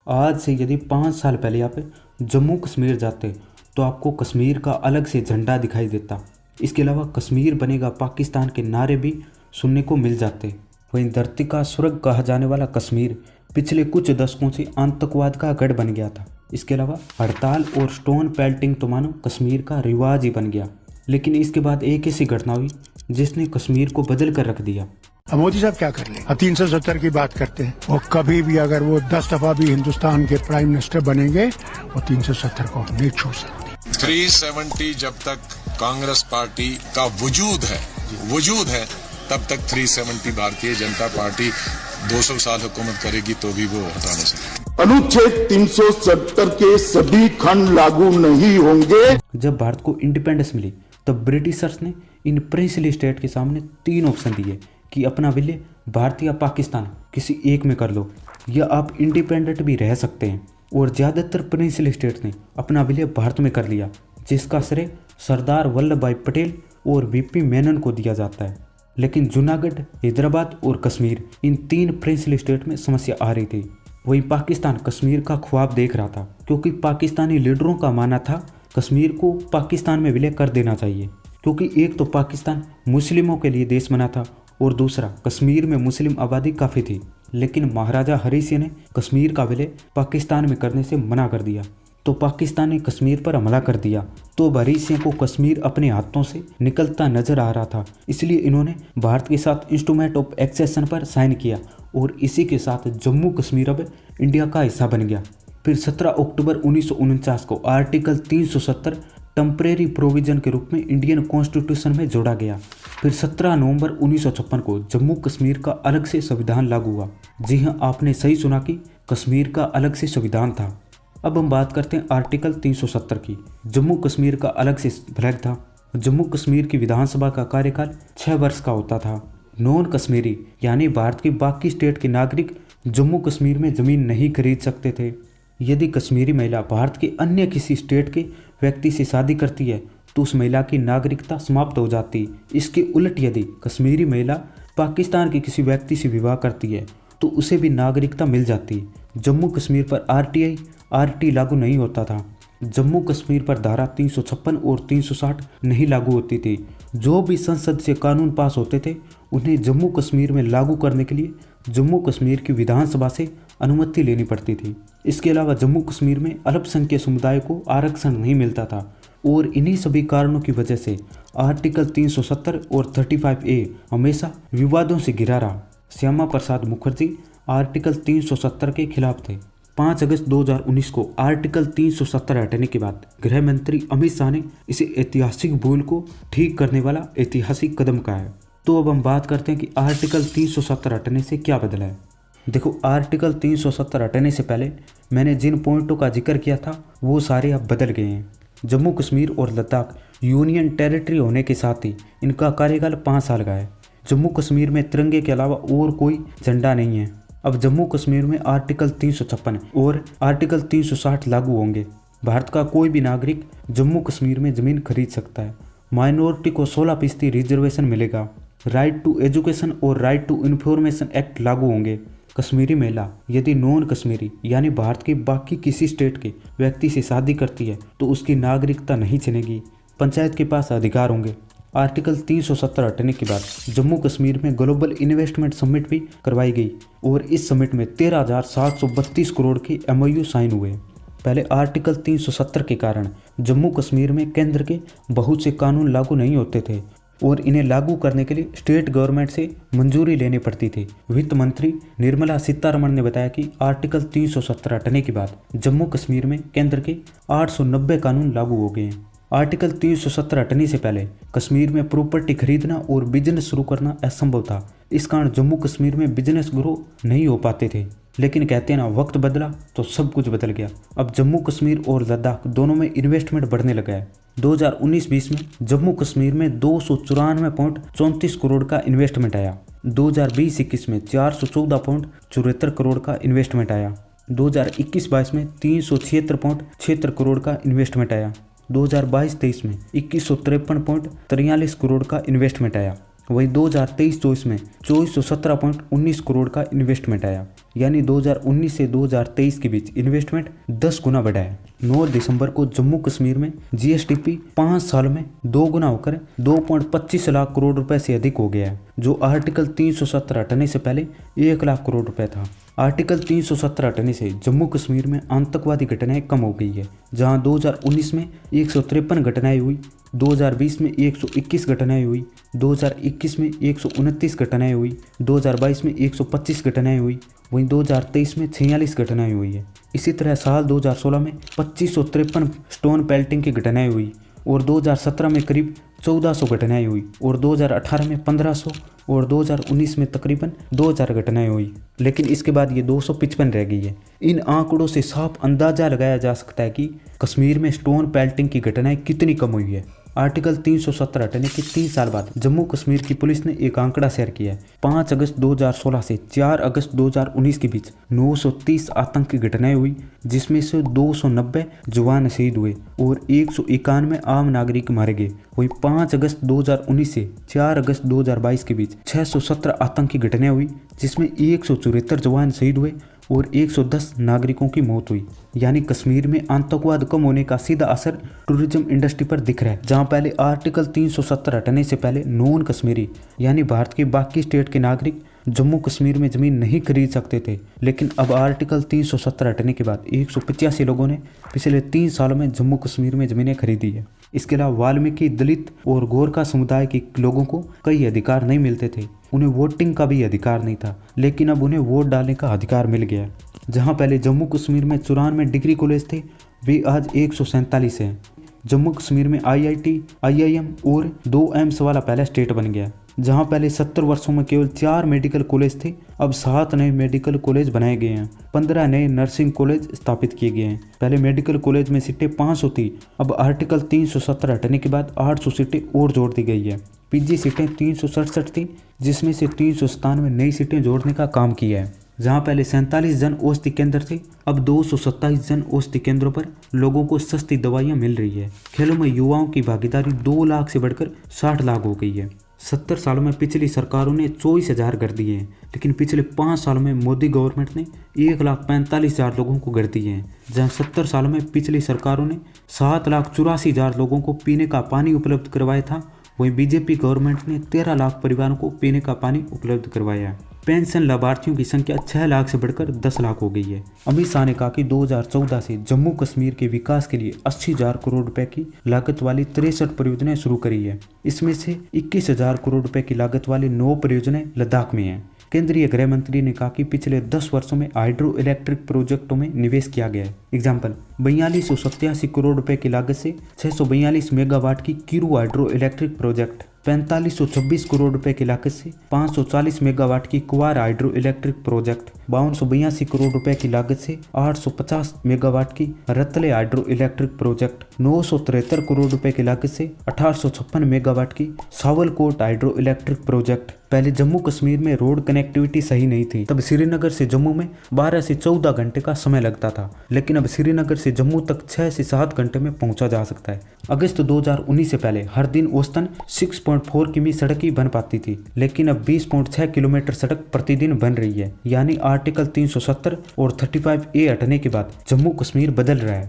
आज से यदि 5 साल पहले आप जम्मू कश्मीर जाते तो आपको कश्मीर का अलग से झंडा दिखाई देता। इसके अलावा कश्मीर बनेगा पाकिस्तान के नारे भी सुनने को मिल जाते। वहीं धरती का स्वर्ग कहा जाने वाला कश्मीर पिछले कुछ दशकों से आतंकवाद का गढ़ बन गया था। इसके अलावा हड़ताल और स्टोन पेल्टिंग तो मानो कश्मीर का रिवाज ही बन गया। लेकिन इसके बाद एक ऐसी घटना हुई जिसने कश्मीर को बदल कर रख दिया। अब मोदी साहब क्या कर ले? 370 की बात करते हैं, वो कभी भी अगर वो 10 दफा भी हिंदुस्तान के प्राइम मिनिस्टर बनेंगे वो 370 को नहीं छू सकते। 370 जब तक कांग्रेस पार्टी का वजूद है तब तक 370 भारतीय जनता पार्टी 200 साल हुकूमत करेगी तो भी वो हटा नहीं सकती। अनुच्छेद 370 के सभी खंड लागू नहीं होंगे। जब भारत को इंडिपेंडेंस मिली तब ब्रिटिशर्स ने इन प्रिंसली स्टेट के सामने 3 ऑप्शन दिए कि अपना विलय भारत या पाकिस्तान किसी एक में कर लो, या आप इंडिपेंडेंट भी रह सकते हैं। और ज़्यादातर प्रिंसली स्टेट ने अपना विलय भारत में कर लिया, जिसका श्रेय सरदार वल्लभ भाई पटेल और वीपी मेनन को दिया जाता है। लेकिन जूनागढ़, हैदराबाद और कश्मीर, इन 3 प्रिंसली स्टेट में समस्या आ रही थी। वहीं पाकिस्तान कश्मीर का ख्वाब देख रहा था, क्योंकि पाकिस्तानी लीडरों का मानना था कश्मीर को पाकिस्तान में विलय कर देना चाहिए, क्योंकि एक तो पाकिस्तान मुस्लिमों के लिए देश बना था और दूसरा कश्मीर में मुस्लिम आबादी काफ़ी थी। लेकिन महाराजा हरी सिंह ने कश्मीर का विलय पाकिस्तान में करने से मना कर दिया, तो पाकिस्तान ने कश्मीर पर हमला कर दिया। तो हरी सिंह को कश्मीर अपने हाथों से निकलता नजर आ रहा था, इसलिए इन्होंने भारत के साथ इंस्ट्रूमेंट ऑफ एक्सेशन पर साइन किया और इसी के साथ जम्मू कश्मीर अब इंडिया का हिस्सा बन गया। फिर 17 अक्टूबर 1949 को आर्टिकल 370 टेम्परेरी प्रोविजन के रूप में इंडियन कॉन्स्टिट्यूशन में जोड़ा गया। फिर 17 नवंबर 1956 को जम्मू कश्मीर का अलग से संविधान लागू हुआ। जी हाँ, आपने सही सुना कि कश्मीर का अलग से संविधान था। अब हम बात करते हैं आर्टिकल 370 की। जम्मू कश्मीर का अलग से फ्लैग था। जम्मू कश्मीर की विधानसभा का कार्यकाल 6 वर्ष का होता था। नॉन कश्मीरी यानी भारत के बाकी स्टेट के नागरिक जम्मू कश्मीर में ज़मीन नहीं खरीद सकते थे। यदि कश्मीरी महिला भारत के अन्य किसी स्टेट के व्यक्ति से शादी करती है तो उस महिला की नागरिकता समाप्त हो जाती। इसके उलट यदि कश्मीरी महिला पाकिस्तान के किसी व्यक्ति से विवाह करती है तो उसे भी नागरिकता मिल जाती। जम्मू कश्मीर पर आरटी लागू नहीं होता था। जम्मू कश्मीर पर धारा 356 और 360 नहीं लागू होती थी। जो भी संसद से कानून पास होते थे उन्हें जम्मू कश्मीर में लागू करने के लिए जम्मू कश्मीर की विधानसभा से अनुमति लेनी पड़ती थी। इसके अलावा जम्मू कश्मीर में अल्पसंख्यक समुदाय को आरक्षण नहीं मिलता था और इन्हीं सभी कारणों की वजह से आर्टिकल 370 और 35A हमेशा विवादों से घिरा रहा। श्यामा प्रसाद मुखर्जी आर्टिकल 370 के खिलाफ थे। 5 अगस्त 2019 को आर्टिकल 370 हटने के बाद गृह मंत्री अमित शाह ने इसे ऐतिहासिक भूल को ठीक करने वाला ऐतिहासिक कदम कहा है। तो अब हम बात करते हैं कि आर्टिकल 370 हटने से क्या बदला है। देखो, आर्टिकल 370 हटने से पहले मैंने जिन पॉइंटों का जिक्र किया था वो सारे अब बदल गए हैं। जम्मू कश्मीर और लद्दाख यूनियन टेरिटरी होने के साथ ही इनका कार्यकाल 5 साल का है। जम्मू कश्मीर में तिरंगे के अलावा और कोई झंडा नहीं है। अब जम्मू कश्मीर में आर्टिकल 356 और आर्टिकल 360 लागू होंगे। भारत का कोई भी नागरिक जम्मू कश्मीर में ज़मीन खरीद सकता है। माइनॉरिटी को 16% रिजर्वेशन मिलेगा। राइट टू एजुकेशन और राइट टू इन्फॉर्मेशन एक्ट लागू होंगे। कश्मीरी महिला यदि नॉन कश्मीरी यानी भारत के बाकी किसी स्टेट के व्यक्ति से शादी करती है तो उसकी नागरिकता नहीं छिनेगी। पंचायत के पास अधिकार होंगे। आर्टिकल 370 हटने के बाद जम्मू कश्मीर में ग्लोबल इन्वेस्टमेंट समिट भी करवाई गई और इस समिट में 13,732 करोड़ के MOU साइन हुए। पहले आर्टिकल 370 के कारण जम्मू कश्मीर में केंद्र के बहुत से कानून लागू नहीं होते थे और इन्हें लागू करने के लिए स्टेट गवर्नमेंट से मंजूरी लेनी पड़ती थी। वित्त मंत्री निर्मला सीतारमण ने बताया कि आर्टिकल 370 हटने के बाद जम्मू कश्मीर में केंद्र के 890 कानून लागू हो गए हैं। आर्टिकल 370 हटने से पहले कश्मीर में प्रॉपर्टी खरीदना और बिजनेस शुरू करना असंभव था। इस कारण जम्मू कश्मीर में बिजनेस ग्रो नहीं हो पाते थे। लेकिन कहते हैं ना, वक्त बदला तो सब कुछ बदल गया। अब जम्मू कश्मीर और लद्दाख दोनों में इन्वेस्टमेंट बढ़ने लगा है। 2019-20 में जम्मू कश्मीर में 294.34 करोड़ का इन्वेस्टमेंट आया। 2020-21 में 414.74 करोड़ का इन्वेस्टमेंट आया। 2021-22 में 376.76 करोड़ का इन्वेस्टमेंट आया। 2022-23 में 2153.43 करोड़ का इन्वेस्टमेंट आया। वहीं 2023-24 में 2417.19 करोड़ का इन्वेस्टमेंट आया। यानी 2019 से 2023 के बीच इन्वेस्टमेंट 10 गुना बढ़ा है। 9 दिसंबर को जम्मू कश्मीर में जीएसडीपी 5 साल में 2 गुना होकर 2.25 लाख करोड़ रुपए से अधिक हो गया है, जो आर्टिकल 317 हटने से पहले 1 लाख करोड़ रुपए था। आर्टिकल 317 हटने से जम्मू कश्मीर में आतंकवादी घटनाएं कम हो गई है, जहां 2019 में 153 घटनाएं हुई, 2020 में 121 घटनाएं हुई, 2021 में 129 घटनाएं हुई, 2022 में 125 घटनाएं हुई, वहीं 2023 में 46 घटनाएं हुई है। इसी तरह साल 2016 में 2553 स्टोन पेल्टिंग की घटनाएं हुई और 2017 में करीब 1400 घटनाएं हुई और 2018 में 1500 और 2019 में तकरीबन 2000 घटनाएं हुई, लेकिन इसके बाद ये 255 रह गई है। इन आंकड़ों से साफ अंदाजा लगाया जा सकता है कि कश्मीर में स्टोन पेल्टिंग की घटनाएं कितनी कम हुई है। आर्टिकल 317 हटने के 3 साल बाद जम्मू कश्मीर की पुलिस ने एक आंकड़ा शेयर किया है। 5 अगस्त 2016 से 4 अगस्त 2019 के बीच 930 आतंकी घटनाएं हुई, जिसमें से 290 जवान शहीद हुए और 191 आम नागरिक मारे गए। वहीं 5 अगस्त 2019 से 4 अगस्त 2022 के बीच 617 आतंकी घटनाएं हुई, जिसमें 174 जवान शहीद हुए और 110 नागरिकों की मौत हुई। यानी कश्मीर में आतंकवाद कम होने का सीधा असर टूरिज्म इंडस्ट्री पर दिख रहा है। जहां पहले आर्टिकल 370 हटने से पहले नॉन कश्मीरी यानी भारत के बाकी स्टेट के नागरिक जम्मू कश्मीर में जमीन नहीं खरीद सकते थे, लेकिन अब आर्टिकल 370 हटने के बाद 185 लोगों ने पिछले 3 सालों में जम्मू कश्मीर में जमीनें खरीदी है। इसके अलावा वाल्मीकि, दलित और गोरखा समुदाय के लोगों को कई अधिकार नहीं मिलते थे। उन्हें वोटिंग का भी अधिकार नहीं था, लेकिन अब उन्हें वोट डालने का अधिकार मिल गया। जहां पहले जम्मू कश्मीर में 94 डिग्री कॉलेज थे, वे आज 147 हैं। जम्मू कश्मीर में IIT, IIM और 2 एम्स वाला पहला स्टेट बन गया। जहां पहले 70 वर्षों में केवल 4 मेडिकल कॉलेज थे, अब 7 नए मेडिकल कॉलेज बनाए गए हैं। 15 नए नर्सिंग कॉलेज स्थापित किए गए हैं। पहले मेडिकल कॉलेज में सीटें 500 थी, अब आर्टिकल 370 हटने के बाद 800 सीटें और जोड़ दी गई है। PG सीटें 367 थी, जिसमें से 397 नई सीटें जोड़ने का काम किया है। जहां पहले 47 जन औषधि केंद्र थे, अब 227 जन औषधि केंद्रों पर लोगों को सस्ती दवाइयां मिल रही है। खेलों में युवाओं की भागीदारी 2 लाख से बढ़कर 60 लाख हो गई है। 70 सालों में पिछली सरकारों ने 24,000 घर दिए हैं, लेकिन पिछले 5 सालों में मोदी गवर्नमेंट ने 1,45,000 लोगों को घर दिए हैं। जहां 70 सालों में पिछली सरकारों ने 7,84,000 लोगों को पीने का पानी उपलब्ध करवाया था, वहीं बीजेपी गवर्नमेंट ने 13 लाख परिवारों को पीने का पानी उपलब्ध करवाया है। पेंशन लाभार्थियों की संख्या 6 लाख से बढ़कर 10 लाख हो गई है। अमित शाह ने कहा कि 2014 से जम्मू कश्मीर के विकास के लिए 80,000 करोड़ रुपए की लागत वाली 63 परियोजनाएं शुरू करी है। इसमें से 21,000 करोड़ रुपए की लागत वाली 9 परियोजनाएं लद्दाख में हैं। केंद्रीय गृह मंत्री ने कहा कि पिछले 10 वर्षों में हाइड्रो इलेक्ट्रिक प्रोजेक्टों में निवेश किया गया है। एग्जाम्पल, 4287 करोड़ रुपए की लागत से 642 मेगावाट की Kiru hydro electric project, 4526 crore रुपए की लागत से 540 मेगावाट की कुवार हाइड्रो इलेक्ट्रिक प्रोजेक्ट, 5282 करोड़ रुपए की लागत से 850 मेगावाट की Ratle hydro electric project, 973 crore रुपए की लागत से 1856 मेगावाट की सावलकोट हाइड्रो इलेक्ट्रिक प्रोजेक्ट। पहले जम्मू कश्मीर में रोड कनेक्टिविटी सही नहीं थी, तब श्रीनगर से जम्मू में 12 से 14 घंटे का समय लगता था, लेकिन अब श्रीनगर से जम्मू तक 6 से 7 घंटे में पहुंचा जा सकता है। अगस्त 2019 से पहले हर दिन औसतन 6.4 किमी सड़क ही बन पाती थी, लेकिन अब 20.6 किलोमीटर सड़क प्रतिदिन बन रही है। यानी आर्टिकल 370 और 35A हटने के बाद जम्मू कश्मीर बदल रहा है।